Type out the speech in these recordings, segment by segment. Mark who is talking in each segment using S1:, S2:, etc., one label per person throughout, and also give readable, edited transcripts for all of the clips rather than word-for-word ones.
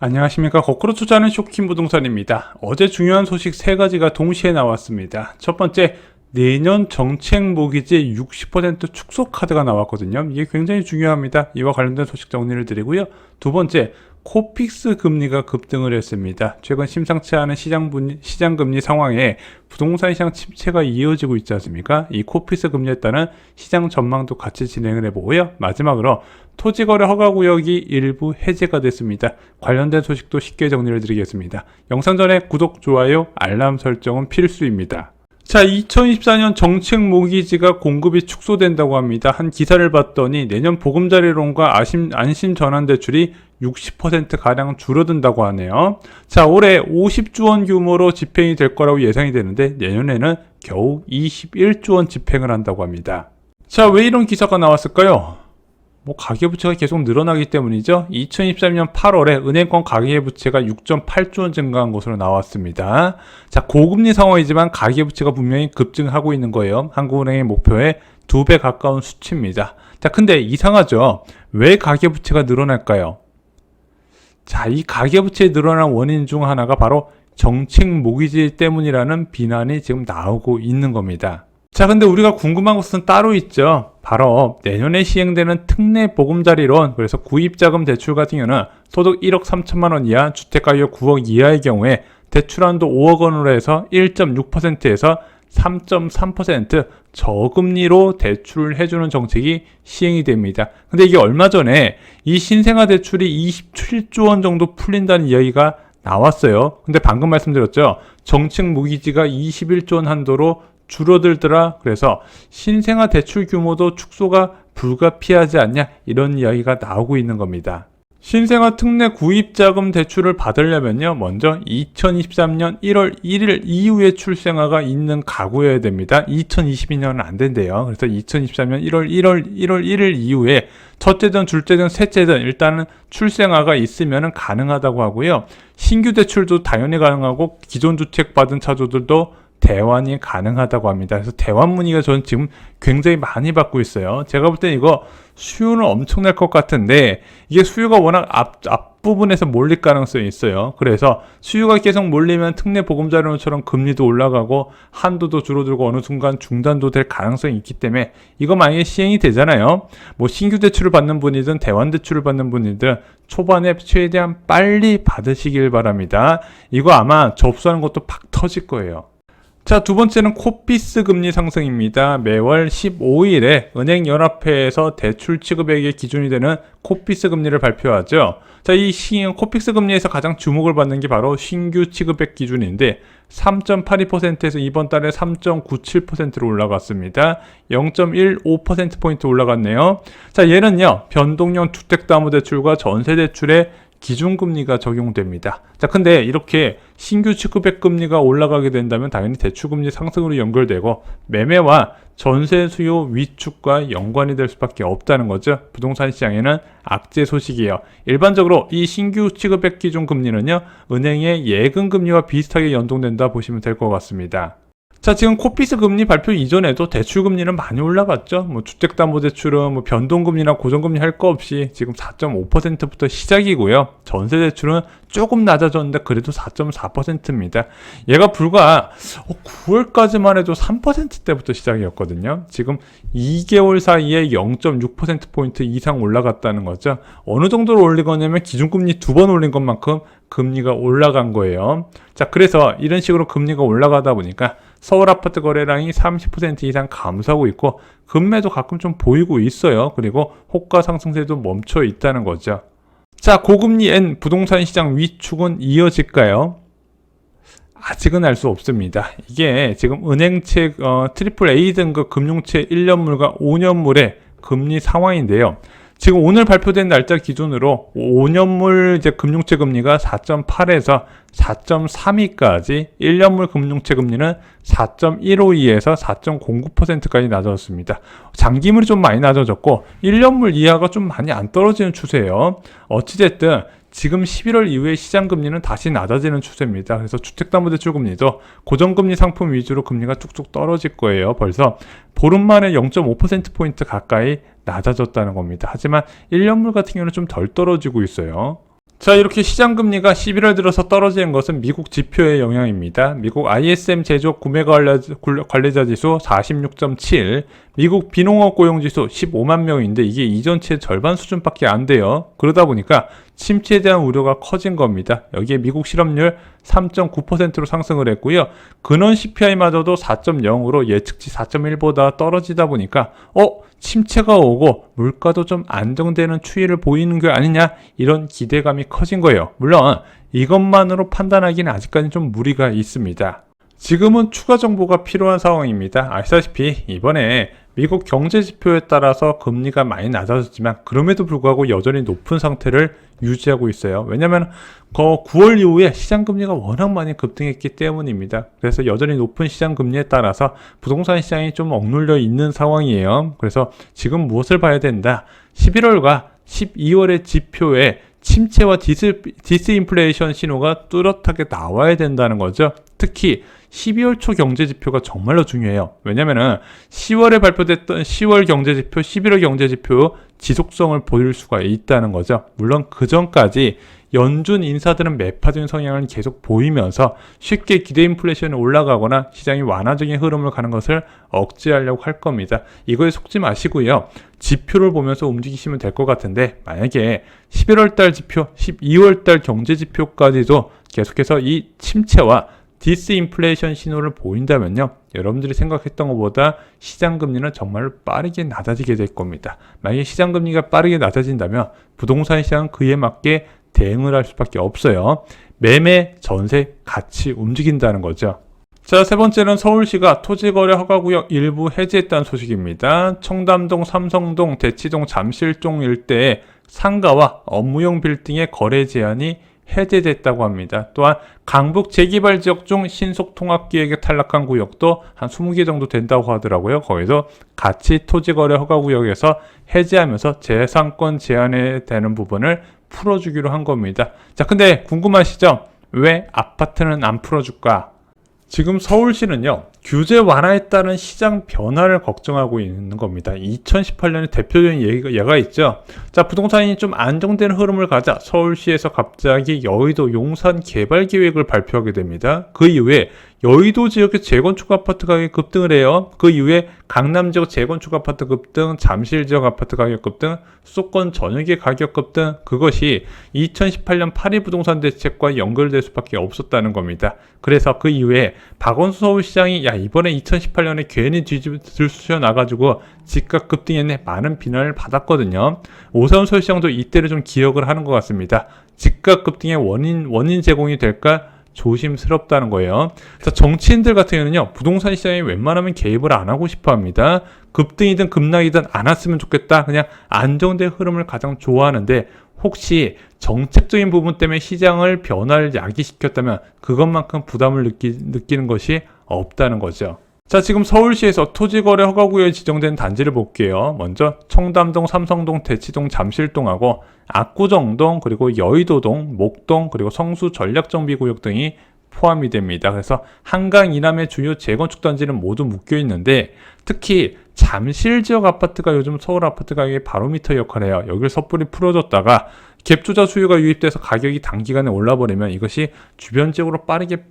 S1: 안녕하십니까. 거꾸로 투자하는 쇼킹 부동산입니다. 어제 중요한 소식 3가지가 동시에 나왔습니다. 첫 번째, 내년 정책 모기지 60% 축소 카드가 나왔거든요. 이게 굉장히 중요합니다. 이와 관련된 소식 정리를 드리고요. 두 번째, 코픽스 금리가 급등을 했습니다. 최근 심상치 않은 시장 금리 상황에 부동산 시장 침체가 이어지고 있지 않습니까? 이 코픽스 금리에 따른 시장 전망도 같이 진행을 해보고요. 마지막으로 토지거래 허가구역이 일부 해제가 됐습니다. 관련된 소식도 쉽게 정리를 드리겠습니다. 영상 전에 구독, 좋아요, 알람 설정은 필수입니다. 자, 2024년 정책 모기지가 공급이 축소된다고 합니다. 한 기사를 봤더니 내년 보금자리론과 안심 전환 대출이 60%가량 줄어든다고 하네요. 자, 올해 50조 원 규모로 집행이 될 거라고 예상이 되는데 내년에는 겨우 21조 원 집행을 한다고 합니다. 자, 왜 이런 기사가 나왔을까요? 가계부채가 계속 늘어나기 때문이죠. 2023년 8월에 은행권 가계부채가 6.8조 원 증가한 것으로 나왔습니다. 자, 고금리 상황이지만 가계부채가 분명히 급증하고 있는 거예요. 한국은행의 목표에 2배 가까운 수치입니다. 자, 근데 이상하죠? 왜 가계부채가 늘어날까요? 자, 이 가계부채 늘어난 원인 중 하나가 바로 정책 모기지 때문이라는 비난이 지금 나오고 있는 겁니다. 자, 근데 우리가 궁금한 것은 따로 있죠. 바로 내년에 시행되는 특례 보금자리론, 그래서 구입자금 대출 같은 경우는 소득 1억 3천만 원 이하, 주택가격 9억 이하의 경우에 대출한도 5억 원으로 해서 1.6%에서 3.3% 저금리로 대출을 해주는 정책이 시행이 됩니다. 근데 이게 얼마 전에 이 신생아 대출이 27조 원 정도 풀린다는 이야기가 나왔어요. 근데 방금 말씀드렸죠. 정책 모기지가 21조 원 한도로 줄어들더라. 그래서 신생아 대출 규모도 축소가 불가피하지 않냐, 이런 이야기가 나오고 있는 겁니다. 신생아 특례 구입자금 대출을 받으려면요, 먼저 2023년 1월 1일 이후에 출생아가 있는 가구여야 됩니다. 2022년은 안 된대요. 그래서 2023년 1월 1일 이후에 첫째든 둘째든 셋째든 일단은 출생아가 있으면 가능하다고 하고요. 신규 대출도 당연히 가능하고 기존 주택 받은 차주들도 대환이 가능하다고 합니다. 그래서 대환 문의가 저는 지금 굉장히 많이 받고 있어요. 제가 볼 때 이거 수요는 엄청날 것 같은데 이게 수요가 워낙 앞부분에서 몰릴 가능성이 있어요. 그래서 수요가 계속 몰리면 특례 보금자리론처럼 금리도 올라가고 한도도 줄어들고 어느 순간 중단도 될 가능성이 있기 때문에 이거 만약에 시행이 되잖아요. 신규 대출을 받는 분이든 대환 대출을 받는 분이든 초반에 최대한 빨리 받으시길 바랍니다. 이거 아마 접수하는 것도 팍 터질 거예요. 자, 두 번째는 코픽스 금리 상승입니다. 매월 15일에 은행연합회에서 대출 취급액의 기준이 되는 코픽스 금리를 발표하죠. 자, 이 코픽스 금리에서 가장 주목을 받는 게 바로 신규 취급액 기준인데 3.82%에서 이번 달에 3.97%로 올라갔습니다. 0.15%포인트 올라갔네요. 자, 얘는요, 변동형 주택담보대출과 전세대출의 기준금리가 적용됩니다. 자, 근데 이렇게 신규 취급액 금리가 올라가게 된다면 당연히 대출금리 상승으로 연결되고 매매와 전세 수요 위축과 연관이 될 수밖에 없다는 거죠. 부동산 시장에는 악재 소식이에요. 일반적으로 이 신규 취급액 기준 금리는요, 은행의 예금 금리와 비슷하게 연동된다 보시면 될 것 같습니다. 자, 지금 코픽스 금리 발표 이전에도 대출 금리는 많이 올라갔죠. 주택담보대출은 변동금리나 고정금리 할 거 없이 지금 4.5%부터 시작이고요. 전세대출은 조금 낮아졌는데 그래도 4.4%입니다. 얘가 불과 9월까지만 해도 3%대부터 시작이었거든요. 지금 2개월 사이에 0.6%포인트 이상 올라갔다는 거죠. 어느 정도로 올린 거냐면 기준금리 2번 올린 것만큼 금리가 올라간 거예요. 자, 그래서 이런 식으로 금리가 올라가다 보니까 서울 아파트 거래량이 30% 이상 감소하고 있고 금매도 가끔 좀 보이고 있어요. 그리고 호가 상승세도 멈춰 있다는 거죠. 자, 고금리 N 부동산 시장 위축은 이어질까요? 아직은 알 수 없습니다. 이게 지금 은행채 트리플 A 등급 금융채 1년물과 5년물의 금리 상황인데요. 지금 오늘 발표된 날짜 기준으로 5년물 금융채 금리가 4.8에서 4.32까지, 1년물 금융채 금리는 4.152에서 4.09%까지 낮아졌습니다. 장기물이 좀 많이 낮아졌고 1년물 이하가 좀 많이 안 떨어지는 추세예요. 어찌됐든 지금 11월 이후에 시장금리는 다시 낮아지는 추세입니다. 그래서 주택담보대출 금리도 고정금리 상품 위주로 금리가 쭉쭉 떨어질 거예요. 벌써 보름 만에 0.5%포인트 가까이 낮아졌다는 겁니다. 하지만 1년물 같은 경우는 좀 덜 떨어지고 있어요. 자, 이렇게 시장금리가 11월 들어서 떨어지는 것은 미국 지표의 영향입니다. 미국 ISM 제조업 구매관리자 지수 46.7, 미국 비농업 고용지수 15만 명인데 이게 이전치의 절반 수준밖에 안 돼요. 그러다 보니까 침체에 대한 우려가 커진 겁니다. 여기에 미국 실업률 3.9%로 상승을 했고요. 근원 CPI마저도 4.0으로 예측치 4.1보다 떨어지다 보니까 침체가 오고 물가도 좀 안정되는 추이를 보이는 게 아니냐, 이런 기대감이 커진 거예요. 물론 이것만으로 판단하기는 아직까지 좀 무리가 있습니다. 지금은 추가 정보가 필요한 상황입니다. 아시다시피 이번에 미국 경제 지표에 따라서 금리가 많이 낮아졌지만 그럼에도 불구하고 여전히 높은 상태를 유지하고 있어요. 왜냐하면 9월 이후에 시장금리가 워낙 많이 급등했기 때문입니다. 그래서 여전히 높은 시장금리에 따라서 부동산 시장이 좀 억눌려 있는 상황이에요. 그래서 지금 무엇을 봐야 된다? 11월과 12월의 지표에 침체와 디스인플레이션 신호가 뚜렷하게 나와야 된다는 거죠. 특히 12월 초 경제지표가 정말로 중요해요. 왜냐면은 10월에 발표됐던 10월 경제지표, 11월 경제지표 지속성을 보일 수가 있다는 거죠. 물론 그 전까지 연준 인사들은 매파적인 성향을 계속 보이면서 쉽게 기대 인플레이션이 올라가거나 시장이 완화적인 흐름을 가는 것을 억제하려고 할 겁니다. 이거에 속지 마시고요. 지표를 보면서 움직이시면 될 것 같은데, 만약에 11월달 지표, 12월달 경제지표까지도 계속해서 이 침체와 디스인플레이션 신호를 보인다면요, 여러분들이 생각했던 것보다 시장금리는 정말로 빠르게 낮아지게 될 겁니다. 만약에 시장금리가 빠르게 낮아진다면 부동산 시장은 그에 맞게 대응을 할 수밖에 없어요. 매매, 전세 같이 움직인다는 거죠. 자, 세 번째는 서울시가 토지거래 허가구역 일부 해제했다는 소식입니다. 청담동, 삼성동, 대치동, 잠실동 일대의 상가와 업무용 빌딩의 거래 제한이 해제됐다고 합니다. 또한 강북 재개발 지역 중 신속통합기획에 탈락한 구역도 한 20개 정도 된다고 하더라고요. 거기서 같이 토지거래 허가구역에서 해제하면서 재상권 제한에 되는 부분을 풀어주기로 한 겁니다. 자, 근데 궁금하시죠? 왜 아파트는 안 풀어줄까? 지금 서울시는요, 규제 완화에 따른 시장 변화를 걱정하고 있는 겁니다. 2018년에 대표적인 예가 있죠. 자, 부동산이 좀 안정되는 흐름을 가자 서울시에서 갑자기 여의도 용산 개발 계획을 발표하게 됩니다. 그 이후에 여의도 지역의 재건축 아파트 가격이 급등을 해요. 그 이후에 강남 지역 재건축 아파트 급등, 잠실 지역 아파트 가격 급등, 수도권 전역의 가격 급등, 그것이 2018년 파리 부동산 대책과 연결될 수밖에 없었다는 겁니다. 그래서 그 이후에 박원순 서울시장이 이번에 2018년에 괜히 들쑤셔 나가지고 집값 급등했네, 많은 비난을 받았거든요. 오세훈 서울시장도 이때를 좀 기억을 하는 것 같습니다. 집값 급등의 원인 제공이 될까 조심스럽다는 거예요. 그래서 정치인들 같은 경우는요, 부동산 시장에 웬만하면 개입을 안 하고 싶어 합니다. 급등이든 급락이든 안 왔으면 좋겠다, 그냥 안정된 흐름을 가장 좋아하는데, 혹시 정책적인 부분 때문에 시장을 변화를 야기시켰다면 그것만큼 부담을 느끼는 것이 없다는 거죠. 자, 지금 서울시에서 토지거래 허가구역에 지정된 단지를 볼게요. 먼저 청담동, 삼성동, 대치동, 잠실동하고 압구정동, 그리고 여의도동, 목동, 그리고 성수 전략정비구역 등이 포함이 됩니다. 그래서 한강 이남의 주요 재건축 단지는 모두 묶여 있는데, 특히 잠실 지역 아파트가 요즘 서울 아파트 가격의 바로미터 역할을 해요. 여기를 섣불리 풀어줬다가 갭투자 수요가 유입돼서 가격이 단기간에 올라버리면 이것이 주변 지역으로 빠르게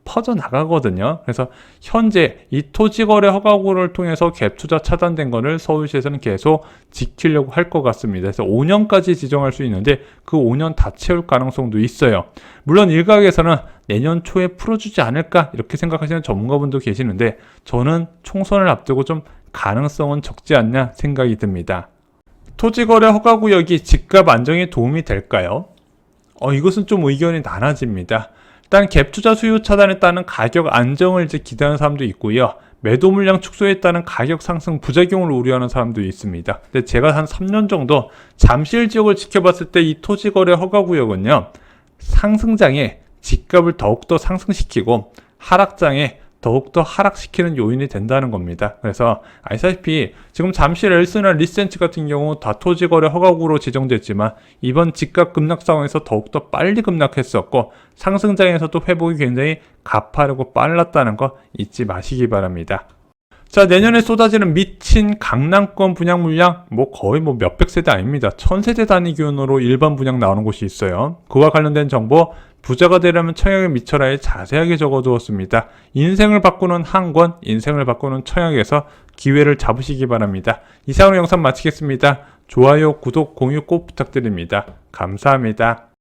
S1: 퍼져나가거든요. 그래서 현재 이 토지거래 허가구를 통해서 갭투자 차단된 거를 서울시에서는 계속 지키려고 할 것 같습니다. 그래서 5년까지 지정할 수 있는데 그 5년 다 채울 가능성도 있어요. 물론 일각에서는 내년 초에 풀어주지 않을까 이렇게 생각하시는 전문가분도 계시는데, 저는 총선을 앞두고 좀 가능성은 적지 않냐 생각이 듭니다. 토지거래 허가구역이 집값 안정에 도움이 될까요? 이것은 좀 의견이 나눠집니다. 일단 갭투자 수요 차단에 따른 가격 안정을 기대하는 사람도 있고요. 매도 물량 축소에 따른 가격 상승 부작용을 우려하는 사람도 있습니다. 근데 제가 한 3년 정도 잠실 지역을 지켜봤을 때 이 토지거래 허가구역은요, 상승장에 집값을 더욱더 상승시키고 하락장에 더욱더 하락시키는 요인이 된다는 겁니다. 그래서 아시다시피 지금 잠실 엘스나 리센츠 같은 경우 다 토지거래 허가국으로 지정됐지만 이번 집값 급락 상황에서 더욱더 빨리 급락했었고 상승장에서도 회복이 굉장히 가파르고 빨랐다는 거 잊지 마시기 바랍니다. 자, 내년에 쏟아지는 미친 강남권 분양 물량 거의 몇백 세대 아닙니다. 1000세대 단위 기준으로 일반 분양 나오는 곳이 있어요. 그와 관련된 정보 부자가 되려면 청약에 미쳐라에 자세하게 적어두었습니다. 인생을 바꾸는 한 권, 인생을 바꾸는 청약에서 기회를 잡으시기 바랍니다. 이상으로 영상 마치겠습니다. 좋아요, 구독, 공유 꼭 부탁드립니다. 감사합니다.